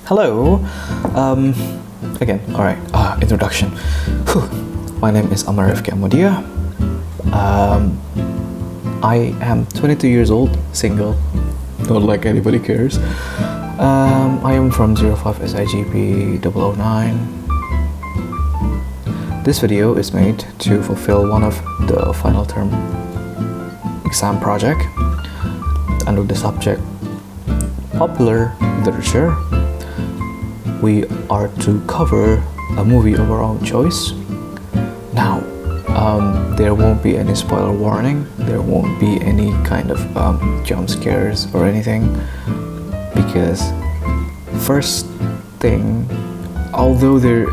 Hello. Again, alright, introduction. My name is Amare Riefqi Amodia. I am 22 years old, single, not like anybody cares. I am from 05 SIGP 009. This video is made to fulfill one of the final term exam project under the subject Popular Literature. We are to cover a movie of our own choice. Now, there won't be any spoiler warning, there won't be any kind of jump scares or anything, because first thing, although there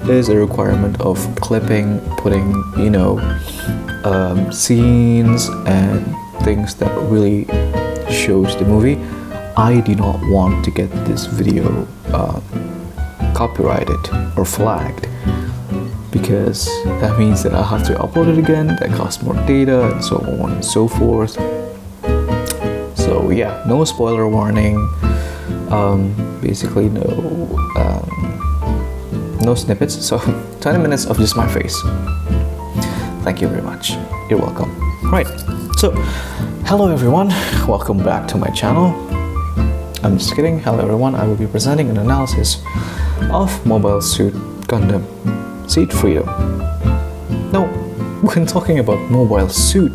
is a requirement of clipping, putting, scenes and things that really shows the movie, I do not want to get this video copyrighted or flagged, because that means that I have to upload it again, that costs more data, and so on and so forth. So yeah, no spoiler warning, basically no snippets, so 20 minutes of just my face. Thank you very much, you're welcome. Right, so hello everyone, welcome back to my channel. I'm just kidding. Hello everyone, I will be presenting an analysis of Mobile Suit Gundam Seed Freedom. Now, when talking about Mobile Suit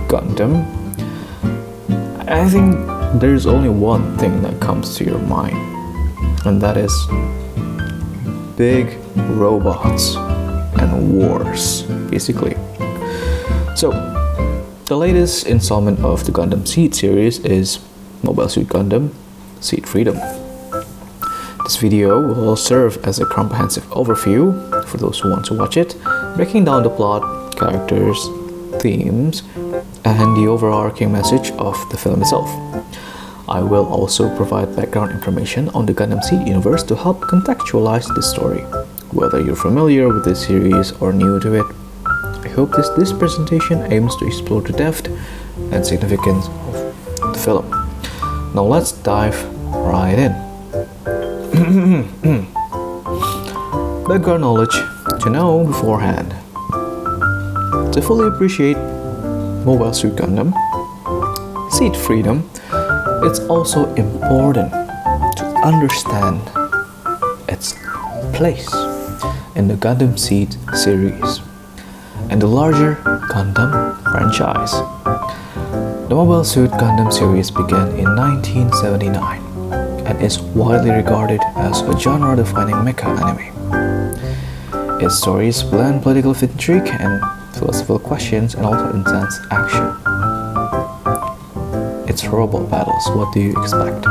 Gundam, I think there's only one thing that comes to your mind, and that is big robots and wars, basically. So, the latest installment of the Gundam Seed series is Mobile Suit Gundam Seed Freedom. This video will serve as a comprehensive overview for those who want to watch it, breaking down the plot, characters, themes, and the overarching message of the film itself. I will also provide background information on the Gundam Seed universe to help contextualize the story. Whether you're familiar with this series or new to it, I hope this presentation aims to explore the depth and significance of the film. Now let's dive right in. Background knowledge to know beforehand. To fully appreciate Mobile Suit Gundam Seed Freedom, it's also important to understand its place in the Gundam Seed series and the larger Gundam franchise. The Mobile Suit Gundam series began in 1979 and is widely regarded as a genre-defining mecha anime. Its stories blend political intrigue and philosophical questions and also intense action. Its robot battles, what do you expect?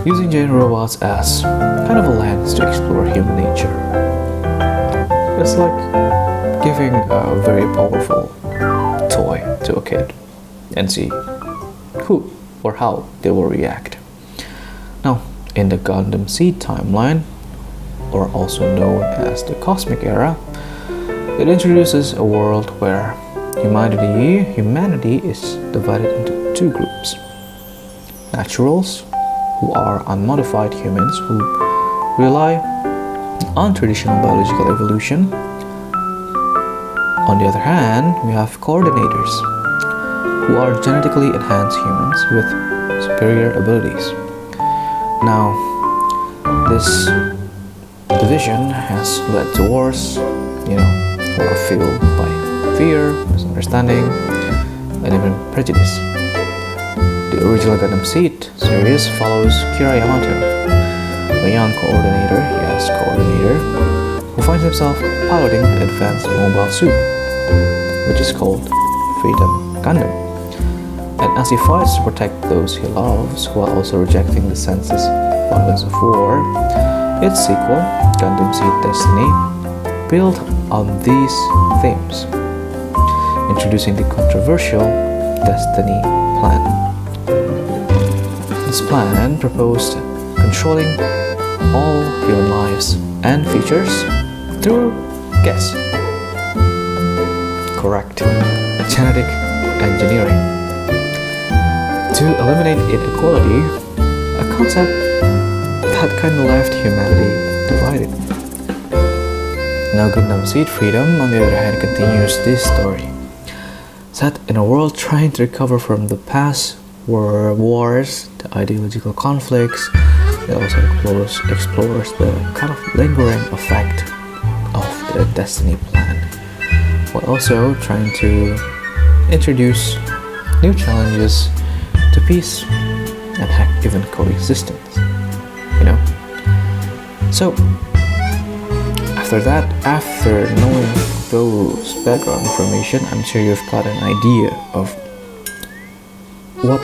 Using giant robots as kind of a lens to explore human nature. It's like giving a very powerful toy to a kid and see who or how they will react. Now, in the Gundam Seed timeline, or also known as the Cosmic Era, it introduces a world where humanity is divided into two groups. Naturals, who are unmodified humans who rely on traditional biological evolution. On the other hand, we have coordinators, who are genetically enhanced humans with superior abilities. Now, this division has led to wars, who are fueled by fear, misunderstanding, and even prejudice. The original Gundam Seed series follows Kira Yamato, a young coordinator, who finds himself piloting the advanced mobile suit, which is called Freedom Gundam. And as he fights to protect those he loves while also rejecting the senseless violence of war, its sequel, Gundam Seed Destiny, built on these themes, introducing the controversial Destiny Plan. This plan proposed controlling all human lives and futures through, guess, correct, genetic engineering. To eliminate inequality, a concept that kind of left humanity divided. Now Gundam Seed Freedom, on the other hand, continues this story. Set in a world trying to recover from the past wars, the ideological conflicts, it also explores the kind of lingering effect of the Destiny plan, while also trying to introduce new challenges to peace and heck, even coexistence. So after that, after knowing those background information, I'm sure you've got an idea of what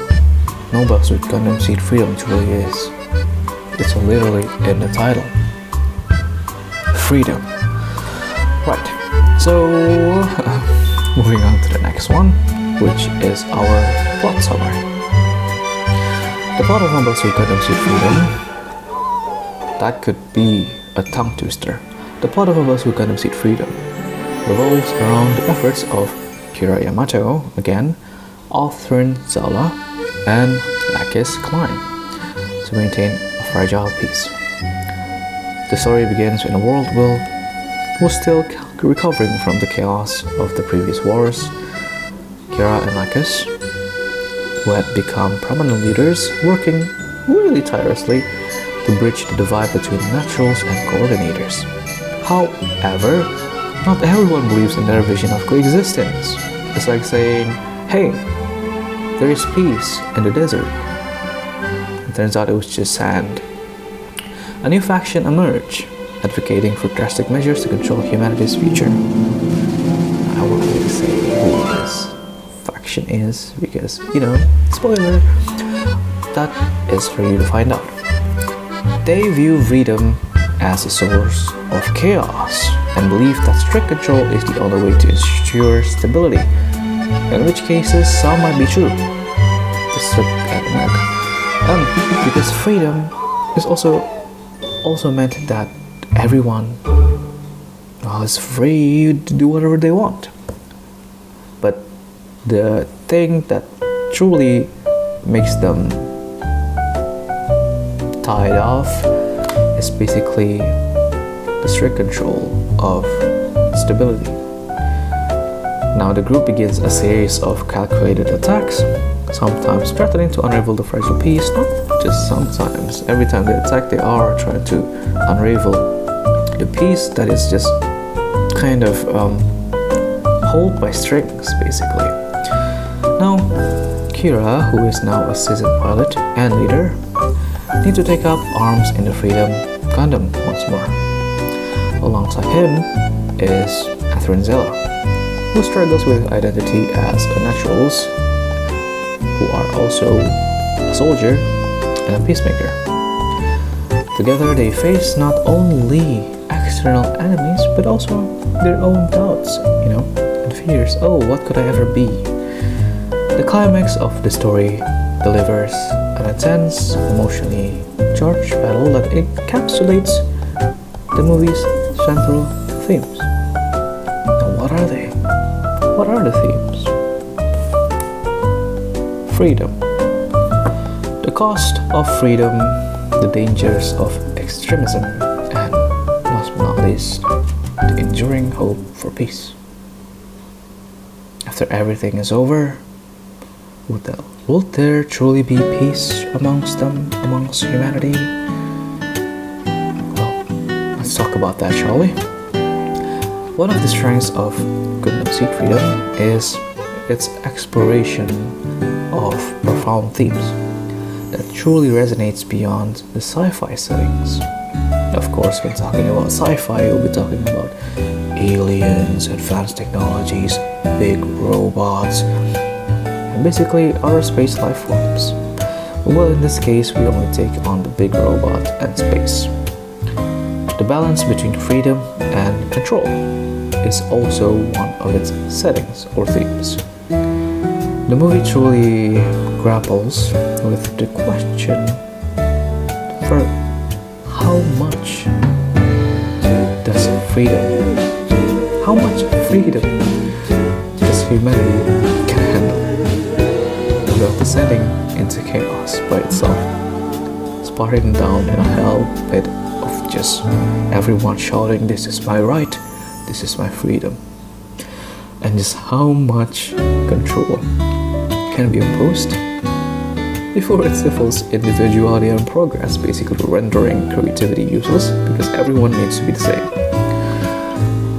Mobile Suit Gundam Seed Freedom truly is. It's literally in the title. Freedom. Right. So moving on to the next one, which is our plot summary. The plot of Mobile Suit Gundam Seed Freedom, that could be a tongue twister. The plot of Mobile Suit Gundam Seed Freedom revolves around the efforts of Kira Yamato, again, Althrin Zala, and Lakis Klein to maintain a fragile peace. The story begins in a world was still recovering from the chaos of the previous wars. Kira and Lakis, who had become prominent leaders, working really tirelessly to bridge the divide between naturals and coordinators. However, not everyone believes in their vision of coexistence. It's like saying, hey, there is peace in the desert. It turns out it was just sand. A new faction emerged, advocating for drastic measures to control humanity's future. I won't really say who this faction is because, spoiler, that is for you to find out. They view freedom as a source of chaos and believe that strict control is the only way to ensure stability, in which cases some might be true. Just look at America. Because freedom is also meant that everyone is free to do whatever they want. But the thing that truly makes them tied off is basically the strict control of stability. Now the group begins a series of calculated attacks, sometimes threatening to unravel the fragile peace, not just sometimes. Every time they attack, they are trying to unravel the piece that is just kind of held by strings, basically. Now, Kira, who is now a seasoned pilot and leader, need to take up arms in the Freedom Gundam once more. Alongside him is Athrinzella, who struggles with identity as a naturals, who are also a soldier and a peacemaker. Together they face not only external enemies, but also their own doubts, and fears. Oh, what could I ever be? The climax of the story delivers an intense, emotionally charged battle that encapsulates the movie's central themes. Now, what are they? What are the themes? Freedom. The cost of freedom, the dangers of extremism, and last but not least, the enduring hope for peace. After everything is over, will there truly be peace amongst humanity? Well, let's talk about that, shall we? One of the strengths of Gundam Seed Freedom is its exploration of profound themes that truly resonates beyond the sci-fi settings. Of course, when talking about sci-fi, we'll be talking about aliens, advanced technologies, big robots, and basically outer space life forms. Well, in this case, we only take on the big robot and space. The balance between freedom and control is also one of its settings or themes. The movie truly grapples with the question for how much does humanity can handle without descending into chaos by itself. spiraling down in a hell pit of just everyone shouting, "This is my right, this is my freedom." And just how much control can be imposed before it stifles individuality and progress, basically rendering creativity useless because everyone needs to be the same.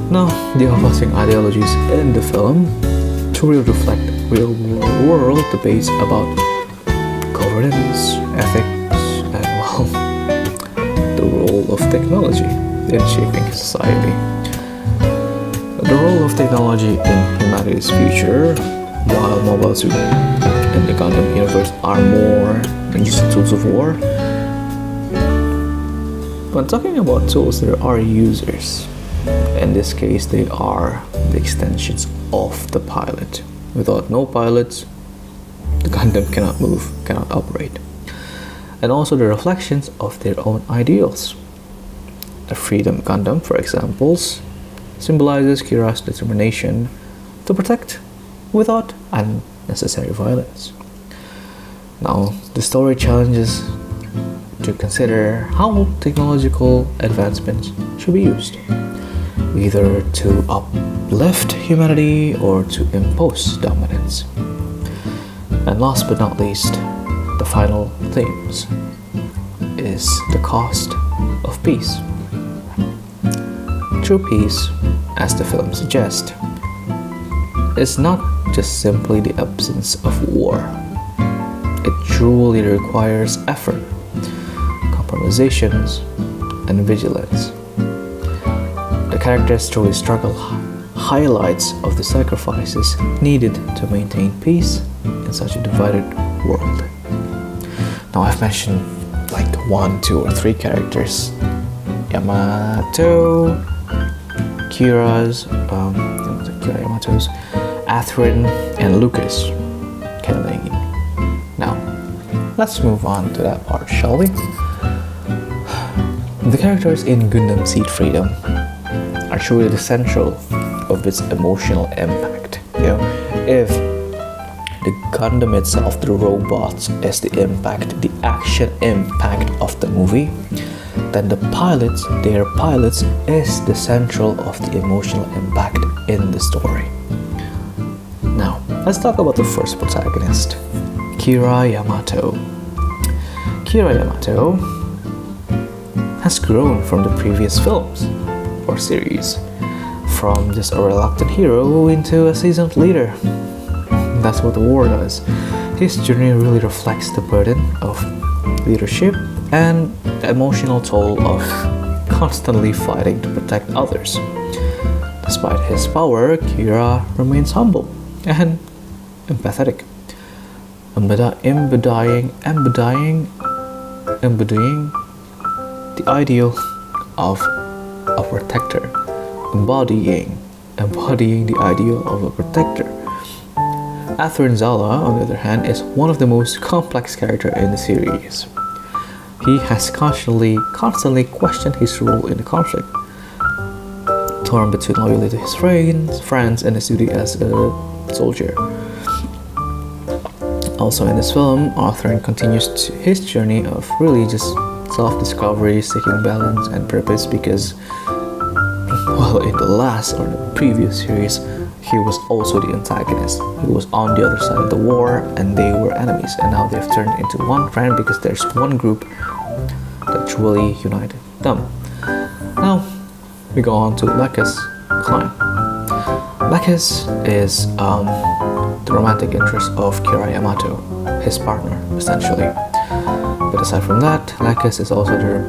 Now, the opposing ideologies in the film truly reflect real-world debates about governance, ethics, and, well, the role of technology in shaping society. The role of technology in humanity's future, while mobile suits in the Gundam universe are more than just tools of war. When talking about tools, there are users. In this case, they are the extensions of the pilot. Without no pilots, the Gundam cannot move, cannot operate. And also the reflections of their own ideals. The Freedom Gundam, for example, symbolizes Kira's determination to protect without unnecessary violence. Now, the story challenges to consider how technological advancements should be used, either to uplift humanity or to impose dominance. And last but not least, the final themes is the cost of peace. True peace, as the film suggests, is not just simply the absence of war. It truly requires effort, compromisations, and vigilance. The characters' truly struggle highlights of the sacrifices needed to maintain peace in such a divided world. Now, I've mentioned like 1, 2, or 3 characters: Yamato, Kira's, Kira Yamato's, Athrun, and Lucas Kenlane. Now, let's move on to that part, shall we? The characters in Gundam Seed Freedom are truly the central of its emotional impact. If the Gundam itself, the robots, is the impact, the action impact of the movie, then the pilots, their pilots, is the central of the emotional impact in the story. Now, let's talk about the first protagonist, Kira Yamato. Kira Yamato has grown from the previous films or series, from just a reluctant hero into a seasoned leader. That's what the war does. His journey really reflects the burden of leadership and the emotional toll of constantly fighting to protect others. Despite his power, Kira remains humble and empathetic, embodying the ideal of a protector, embodying the ideal of a protector. Athrun Zala, on the other hand, is one of the most complex characters in the series. He has constantly questioned his role in the conflict, torn between loyalty to his friends and his duty as a soldier. Also in this film, Athrun continues his journey of really just self-discovery, seeking balance and purpose, because, well, in the last or the previous series, he was also the antagonist. He was on the other side of the war and they were enemies, and now they've turned into one friend because there's one group that truly united them. Now, we go on to Lekka's climb. Lekkas is the romantic interest of Kira Yamato, his partner, essentially. But aside from that, Lekkas is also the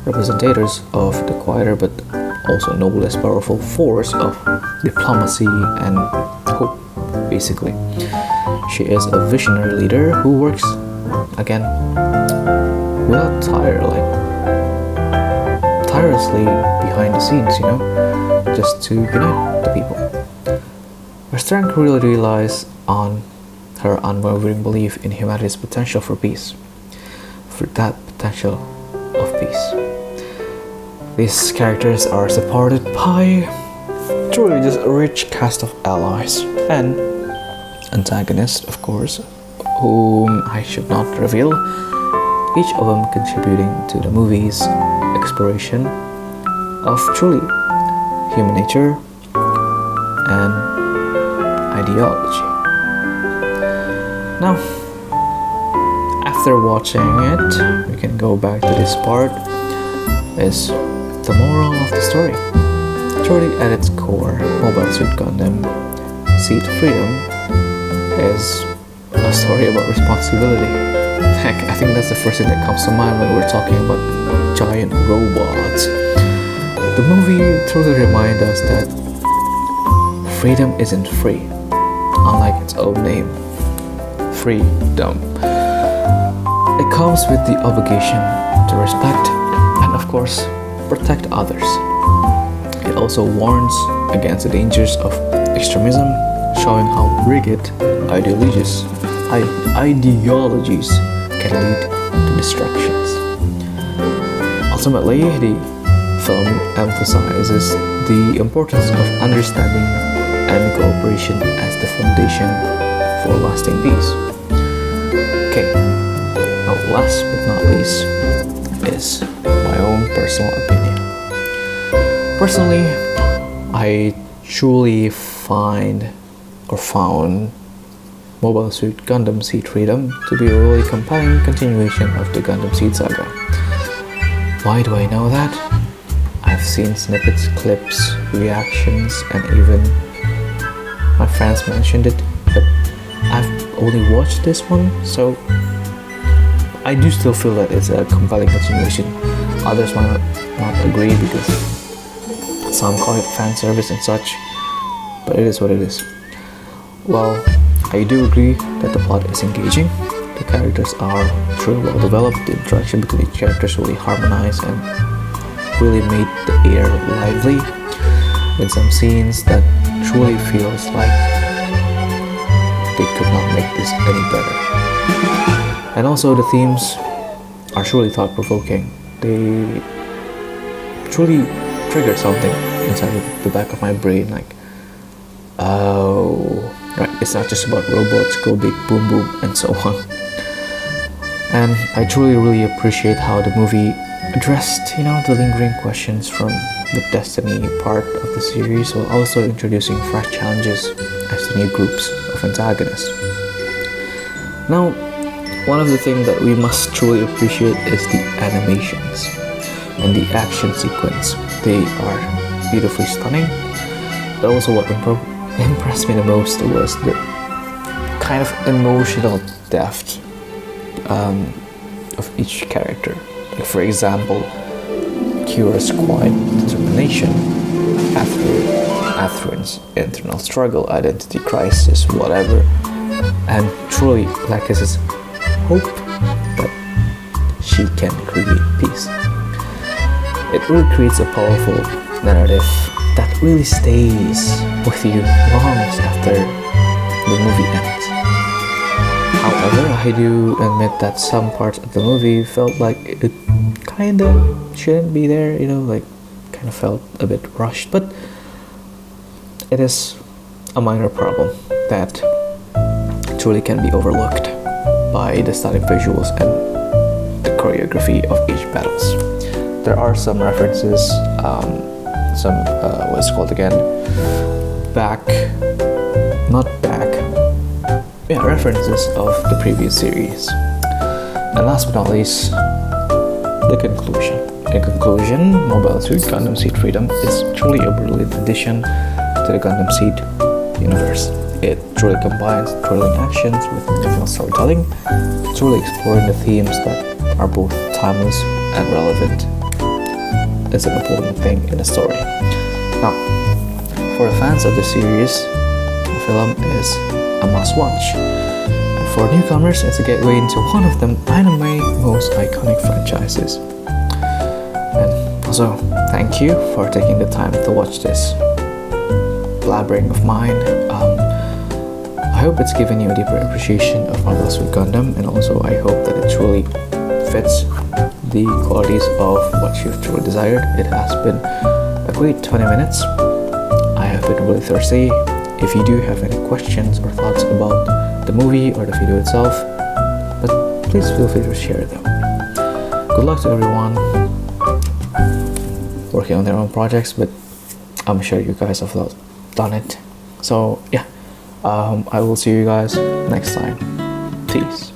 representatives of the quieter but also noblest powerful force of diplomacy and hope, basically. She is a visionary leader who works, again, without tirelessly behind the scenes, just to unite the people. Her strength really relies on her unwavering belief in humanity's potential for peace, for that potential of peace. These characters are supported by truly just a rich cast of allies and antagonists, of course, whom I should not reveal each of them contributing to the movie's exploration of truly human nature and ideology. Now, after watching it, we can go back to this part. Is the moral of the story. Truly, at its core, Mobile Suit Gundam Seed Freedom is a story about responsibility. Heck, I think that's the first thing that comes to mind when we're talking about giant robots. The movie truly reminds us that freedom isn't free, unlike its own name, freedom. It comes with the obligation to respect and, of course, protect others. It also warns against the dangers of extremism, showing how rigid ideologies can lead to destructions. Ultimately, the film emphasizes the importance of understanding and cooperation as the foundation for lasting peace. Okay, now last but not least is my own personal opinion. Personally, I truly found Mobile Suit Gundam Seed Freedom to be a really compelling continuation of the Gundam Seed saga. Why do I know that? I've seen snippets, clips, reactions, and even my friends mentioned it, but I've only watched this one, so I do still feel that it's a compelling continuation. Others might not agree because some call it fan service and such, but it is what it is. Well, I do agree that the plot is engaging. The characters are truly well developed. The interaction between each character is really harmonized and really made the air lively, with some scenes that truly feels like they could not make this any better. And also the themes are truly thought-provoking. They truly triggered something inside the back of my brain, like, oh, right, it's not just about robots, go big, boom, boom, and so on. And I truly really appreciate how the movie addressed, the lingering questions from the Destiny part of the series, while also introducing fresh challenges as the new groups of antagonists. Now, one of the things that we must truly appreciate is the animations and the action sequence. They are beautifully stunning, but also what impressed me the most was the kind of emotional depth of each character. Like, for example, Kira's quiet determination after Atherin's internal struggle, identity crisis, whatever, and truly Lakis's hope that she can create peace. It really creates a powerful narrative that really stays with you long after the movie ends. However, I do admit that some parts of the movie felt like it kinda shouldn't be there, kind of felt a bit rushed, but it is a minor problem that truly can be overlooked by the stunning visuals and the choreography of each battles. There are some references, what's it called again? References of the previous series. And last but not least, the conclusion. In conclusion, Mobile Suit Gundam Seed Freedom is truly a brilliant addition to the Gundam Seed universe. It truly combines thrilling actions with meaningful storytelling, truly exploring the themes that are both timeless and relevant. Is an important thing in the story. Now, for the fans of the series, the film is a must-watch. And for newcomers, it's a gateway into one of the anime most iconic franchises. And also, thank you for taking the time to watch this blabbering of mine. I hope it's given you a deeper appreciation of Mobile Suit Gundam, and also I hope that it truly fits the qualities of what you've truly desired. It has been a great 20 minutes. I have been really thirsty. If you do have any questions or thoughts about the movie or the video itself, but please feel free to share them. good luck to everyone working on their own projects, but I'm sure you guys have done it. So yeah, I will see you guys next time. Peace.